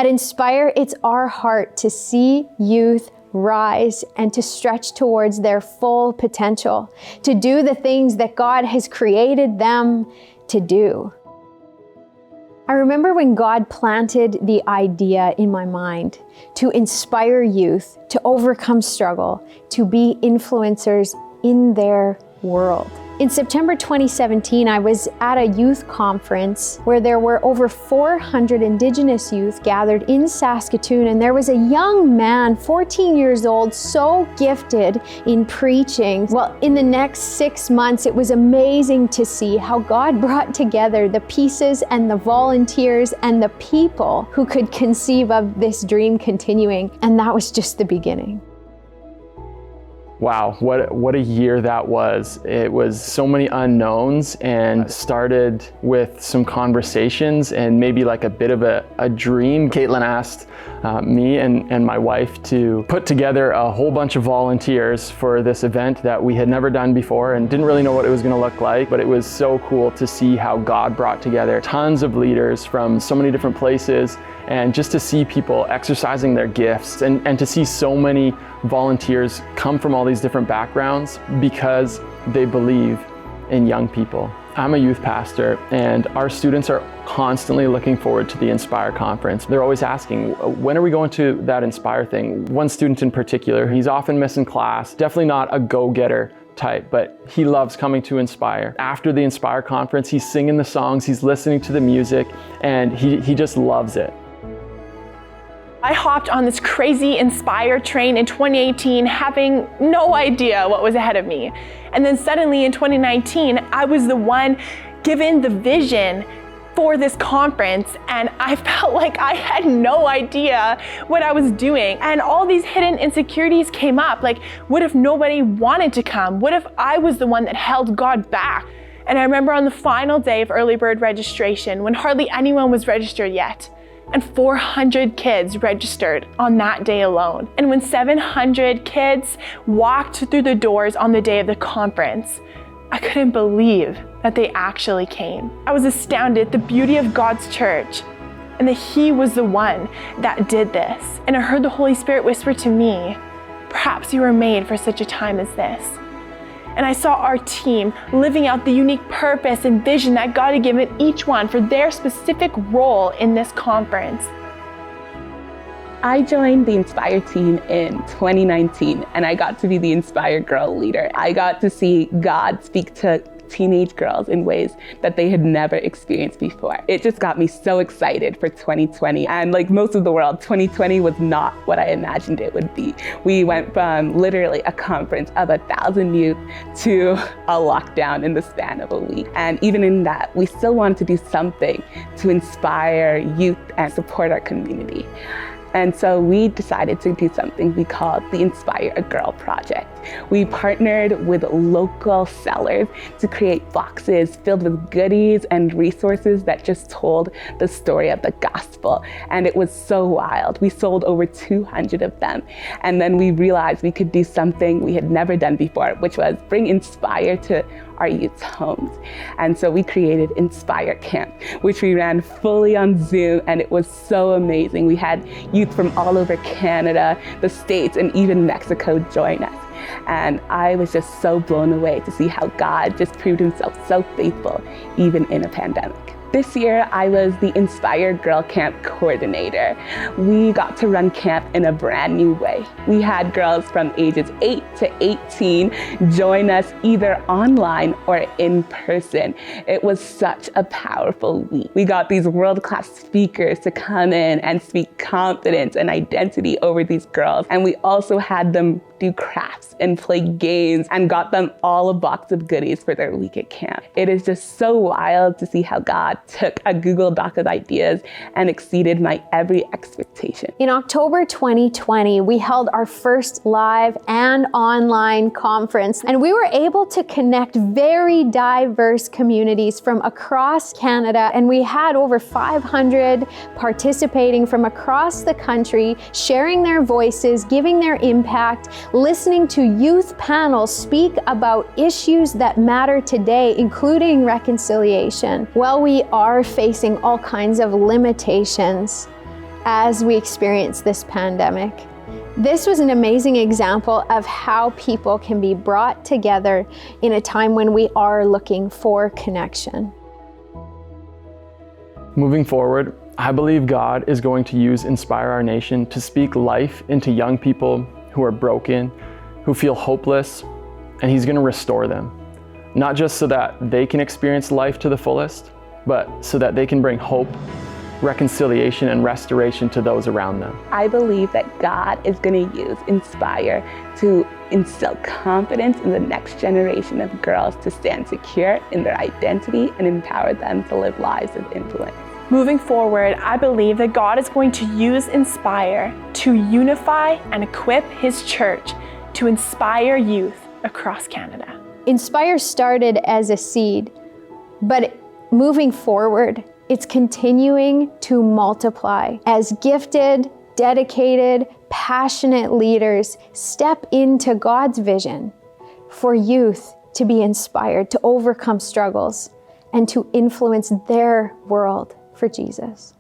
At Inspire, it's our heart to see youth rise and to stretch towards their full potential, to do the things that God has created them to do. I remember when God planted the idea in my mind to inspire youth to overcome struggle, to be influencers in their world. In September 2017, I was at a youth conference where there were over 400 Indigenous youth gathered in Saskatoon, and there was a young man, 14 years old, so gifted in preaching. Well, in the next 6 months, it was amazing to see how God brought together the pieces and the volunteers and the people who could conceive of this dream continuing, and that was just the beginning. Wow, what a year that was. It was so many unknowns, and started with some conversations and maybe like a bit of a dream. Caitlin asked me and my wife to put together a whole bunch of volunteers for this event that we had never done before and didn't really know what it was going to look like, but it was so cool to see how God brought together tons of leaders from so many different places, and just to see people exercising their gifts, and to see so many volunteers come from all these different backgrounds because they believe in young people. I'm a youth pastor, and our students are constantly looking forward to the Inspire conference. They're always asking, when are we going to that Inspire thing? One student in particular, he's often missing class, definitely not a go-getter type, but he loves coming to Inspire. After the Inspire conference, he's singing the songs, he's listening to the music, and he just loves it. I hopped on this crazy Inspire train in 2018, having no idea what was ahead of me. And then suddenly in 2019, I was the one given the vision for this conference, and I felt like I had no idea what I was doing. And all these hidden insecurities came up, like, what if nobody wanted to come? What if I was the one that held God back? And I remember on the final day of early bird registration, when hardly anyone was registered yet, and 400 kids registered on that day alone. And when 700 kids walked through the doors on the day of the conference, I couldn't believe that they actually came. I was astounded at the beauty of God's church, and that He was the one that did this. And I heard the Holy Spirit whisper to me, perhaps you were made for such a time as this. And I saw our team living out the unique purpose and vision that God had given each one for their specific role in this conference. I joined the Inspire team in 2019, and I got to be the Inspire Girl leader. I got to see God speak to teenage girls in ways that they had never experienced before. It just got me so excited for 2020. And like most of the world, 2020 was not what I imagined it would be. We went from literally a conference of 1,000 youth to a lockdown in the span of a week. And even in that, we still wanted to do something to inspire youth and support our community. And so we decided to do something we called the Inspire a Girl Project. We partnered with local sellers to create boxes filled with goodies and resources that just told the story of the gospel. And it was so wild. We sold over 200 of them. And then we realized we could do something we had never done before, which was bring Inspire to our youth's homes. And so we created Inspire Camp, which we ran fully on Zoom, and it was so amazing. We had youth from all over Canada, the States, and even Mexico join us. And I was just so blown away to see how God just proved Himself so faithful, even in a pandemic. This year, I was the Inspire Girl Camp coordinator. We got to run camp in a brand new way. We had girls from ages 8 to 18 join us either online or in person. It was such a powerful week. We got these world-class speakers to come in and speak confidence and identity over these girls. And we also had them do crafts and play games, and got them all a box of goodies for their week at camp. It is just so wild to see how God took a Google Doc of ideas and exceeded my every expectation. In October 2020, we held our first live and online conference, and we were able to connect very diverse communities from across Canada, and we had over 500 participating from across the country, sharing their voices, giving their impact, listening to youth panels speak about issues that matter today, including reconciliation. While we are facing all kinds of limitations, as we experience this pandemic. This was an amazing example of how people can be brought together in a time when we are looking for connection. Moving forward, I believe God is going to use Inspire Our Nation to speak life into young people who are broken, who feel hopeless, and He's going to restore them. Not just so that they can experience life to the fullest, but so that they can bring hope, reconciliation, and restoration to those around them. I believe that God is going to use Inspire to instill confidence in the next generation of girls to stand secure in their identity and empower them to live lives of influence. Moving forward, I believe that God is going to use Inspire to unify and equip His church to inspire youth across Canada. Inspire started as a seed, but moving forward, it's continuing to multiply as gifted, dedicated, passionate leaders step into God's vision for youth to be inspired, to overcome struggles, and to influence their world for Jesus.